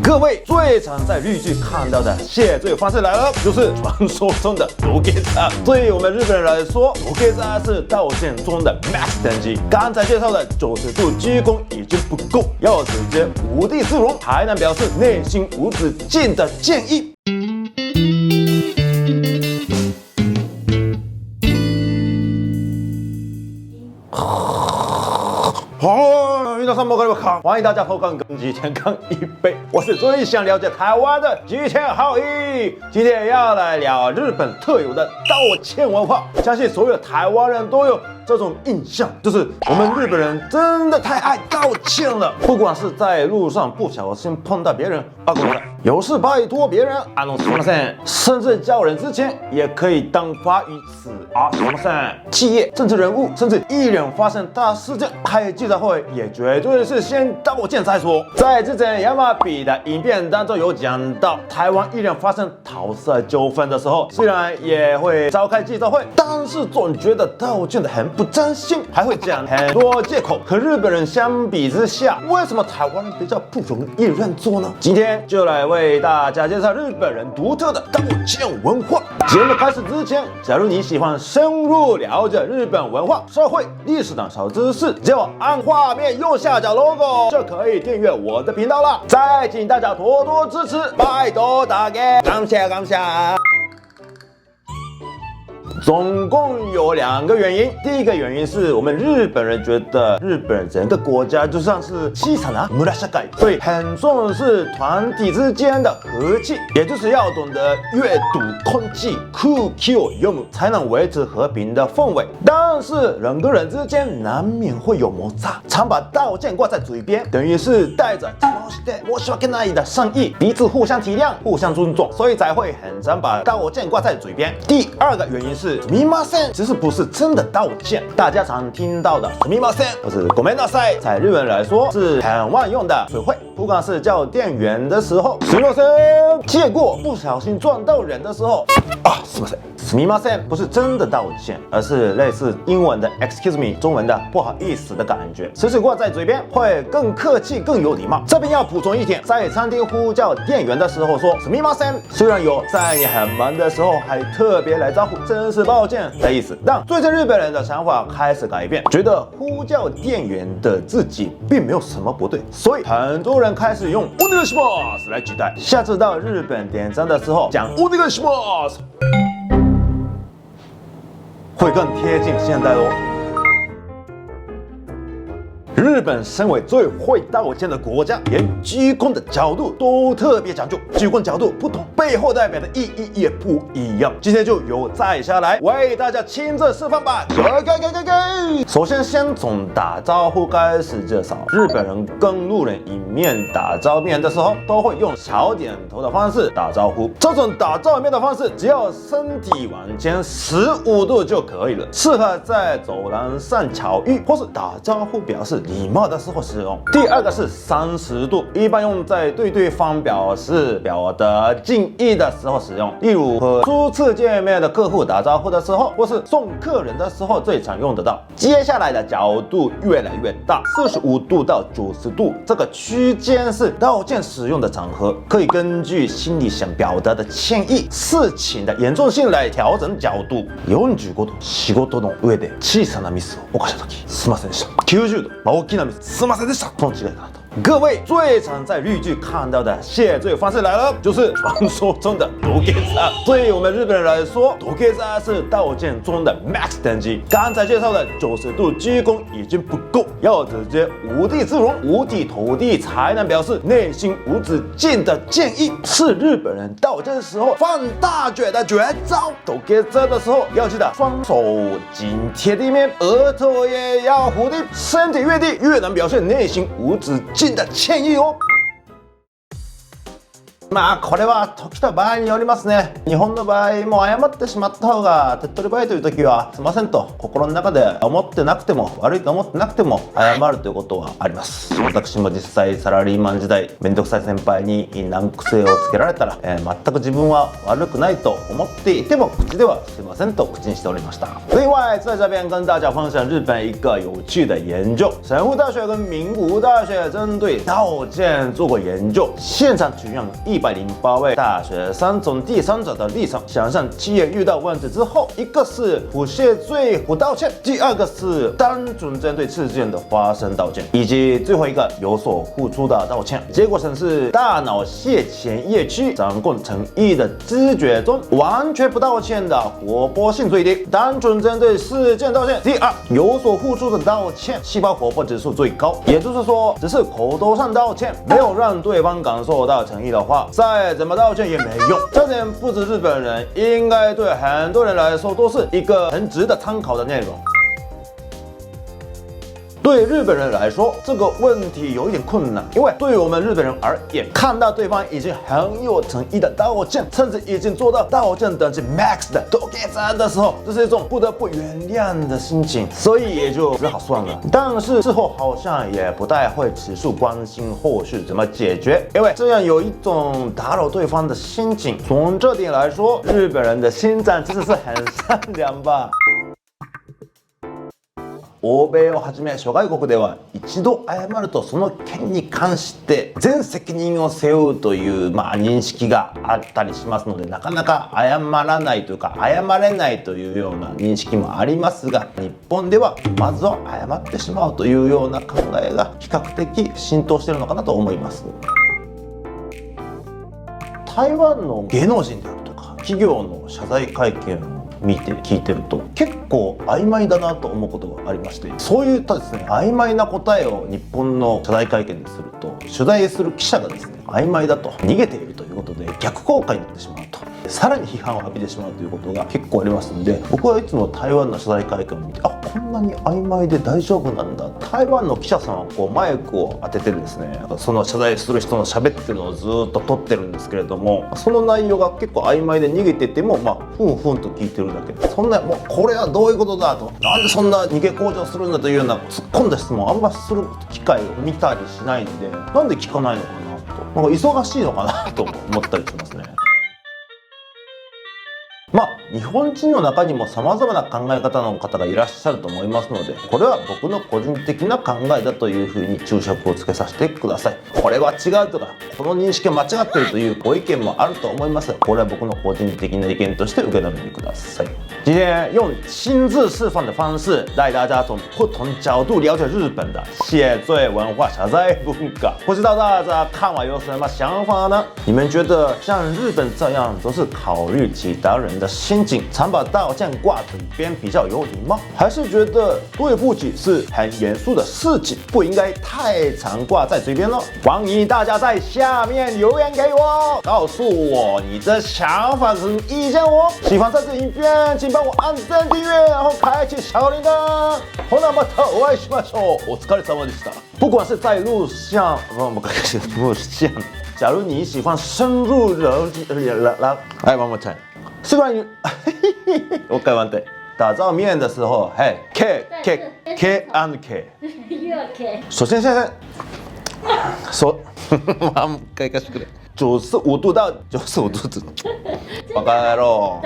各位最常在日剧看到的谢罪方式来了，就是传说中的土下座。对于我们日本人来说，土下座是道歉中的 max 等级。刚才介绍的90度鞠躬已经不够，要直接无地自容，才能表示内心无止境的歉意。皆さんもこんにちは，欢迎大家收看跟吉田康一杯，我是最想了解台湾的吉田浩一。今天要来聊日本特有的道歉文化，相信所有台湾人都有这种印象，就是我们日本人真的太爱道歉了。不管是在路上不小心碰到别人有事拜托别人甚至叫人之前也可以当发于此企业、政治人物甚至艺人发生大事件开记者会，也绝对是先道歉再说。在之前亚麻比的影片当中有讲到，台湾艺人发生桃色纠纷的时候，虽然也会召开记者会，但是总觉得道歉的很不真心，还会讲很多借口。和日本人相比之下，为什么台湾人比较不容易认错呢？今天就来为大家介绍日本人独特的道歉文化。节目开始之前，假如你喜欢深入了解日本文化、社会、历史等小知识，只要按画面右下角 logo 就可以订阅我的频道了。再请大家多多支持，拜托大家，感谢感谢。总共有2个原因。第一个原因是我们日本人觉得日本整个国家就像是小さな村社会，所以很重视团体之间的和气，也就是要懂得阅读空气空気を読む，才能维持和平的氛围。但是人跟人之间难免会有摩擦，常把道歉挂在嘴边，等于是带着申し訳ない的善意，彼此互相体谅、互相尊重，所以才会很常把道歉挂在嘴边。第二个原因是すみません，其实不是真的道歉。大家常听到的すみません或是ごめんなさい，在日本来说是很万用的词汇。不管是叫店员的时候すみません，借过不小心撞到人的时候すみません。すみません不是真的道歉，而是类似英文的 excuse me， 中文的不好意思的感觉。时时挂在嘴边会更客气、更有礼貌。这边要补充一点，在餐厅呼叫店员的时候说すみません，虽然有在你很忙的时候还特别来招呼，真是抱歉的意思。但最近日本人的想法开始改变，觉得呼叫店员的自己并没有什么不对，所以很多人开始用お願いします来取代。下次到日本点餐的时候讲お願いします，会更贴近现代哦。日本身为最会道歉的国家，连鞠躬的角度都特别讲究，鞠躬角度不同，背后代表的意义也不一样。今天就由在下来为大家亲自示范吧。首先从打招呼开始介绍。日本人跟路人迎面打照面的时候，都会用小点头的方式打招呼。这种打照面的方式，只要身体往前15度就可以了，适合在走廊上巧遇或是打招呼表示礼貌的时候使用。第二个是30度，一般用在对对方表达敬意的时候使用，例如和初次见面的客户打招呼的时候，或是送客人的时候最常用得到。接下来的角度越来越大，45度到90度，这个区间是道歉使用的场合，可以根据心里想表达的歉意、事情的严重性来调整角度。45度、仕事の上で小さなミスを犯した時、すみませんでした。90度、大きなミス、すみませんでした。この違いかなと。各位最常在日剧看到的谢罪方式来了，就是传说中的土下座。对于我们日本人来说，土下座是道歉中的 max 等级。刚才介绍的90度鞠躬已经不够，要直接无地自容、五体投地，才能表示内心无止境的歉意，是日本人道歉时候放大绝的绝招。土下座的时候要记得双手紧贴地面，额头也要弧地，身体越低越能表现内心无止境的歉意哦。まあこれは時と場合によりますね。日本の場合も謝ってしまった方が手っ取り早いという時はすいませんと心の中で思ってなくても悪いと思ってなくても謝るということはあります。私も実際サラリーマン時代めんどくさい先輩に難癖をつけられたら、全く自分は悪くないと思っていても口ではすいませんと口にしておりました。另外在这边跟大家分享日本一个有趣的研究，神户大学跟名古屋大学针对道歉做过研究，现场取样108位大学生，从第三者的立场想象企业遇到问题之后，一个是不谢罪不道歉，第二个是单纯针对事件的发生道歉，以及最后一个有所付出的道歉。结果显示，大脑谢前叶区掌控诚意的知觉中，完全不道歉的活泼性最低，单纯针对事件道歉。第二，有所付出的道歉，细胞活泼指数最高。也就是说，只是口头上道歉，没有让对方感受到诚意的话，再怎么道歉也没用。这点不止日本人，应该对很多人来说都是一个很值得参考的内容。对日本人来说，这个问题有一点困难，因为对于我们日本人而言，看到对方已经很有诚意的道歉，甚至已经做到道歉等级 max 的都给赞的时候，这是一种不得不原谅的心情，所以也就只好算了。但是事后好像也不太会持续关心后续怎么解决，因为这样有一种打扰对方的心情。从这点来说，日本人的心脏其实是很善良吧。欧米をはじめ諸外国では一度謝るとその件に関して全責任を背負うという、認識があったりしますので、なかなか謝らないというか謝れないというような認識もありますが、日本ではまずは謝ってしまうというような考えが比較的浸透しているのかなと思います。台湾の芸能人であるとか企業の謝罪会見を見て聞いてると結構曖昧だなと思うことがありまして、そういったですね曖昧な答えを日本の謝罪会見ですると、取材する記者がですね曖昧だと逃げているということで逆効果になってしまうと、さらに批判を浴びてしまうということが結構ありますので、僕はいつも台湾の謝罪会見を見て、こんなに曖昧で大丈夫なんだ。台湾の記者さんはこうマイクを当ててですね、その謝罪する人の喋ってるのをずっと撮ってるんですけれども、その内容が結構曖昧で逃げててもふんふんと聞いてるだけで、そんなもうこれはどういうことだと、なんでそんな逃げ向上するんだというような突っ込んだ質問をあんまする機会を見たりしないので、なんで聞かないのかなと、なんか忙しいのかなと思ったりしますね。日本人の中にも様々な考え方の方がいらっしゃると思いますので、これは僕の個人的な考えだというふうに注釈をつけさせてください。これは違うとか、この認識は間違っているというご意見もあると思いますが、これは僕の個人的な意見として受け止めてください。今天用亲自示范的方式，带大家从不同角度了解日本的谢罪文化、謝罪文化。不知道大家看完有什么想法呢？你们觉得像日本这样都是考虑其他人的心情，常把道歉挂嘴边比较有礼貌，还是觉得对不起是很严肃的事情，不应该太常挂在嘴边呢？欢迎大家在下面留言给我，告诉我你的想法跟意见哦。喜欢这支影片，请帮我按赞、订阅，然后开启小铃铛。ほなまたお会いしましょう。お疲れ様でした。不管是在路上，路上，假如你喜欢深入了解，来，one more time。吃完我改完对，打照面的时候，嘿 ，K and K， 首先说，95度到95度，バカ野郎。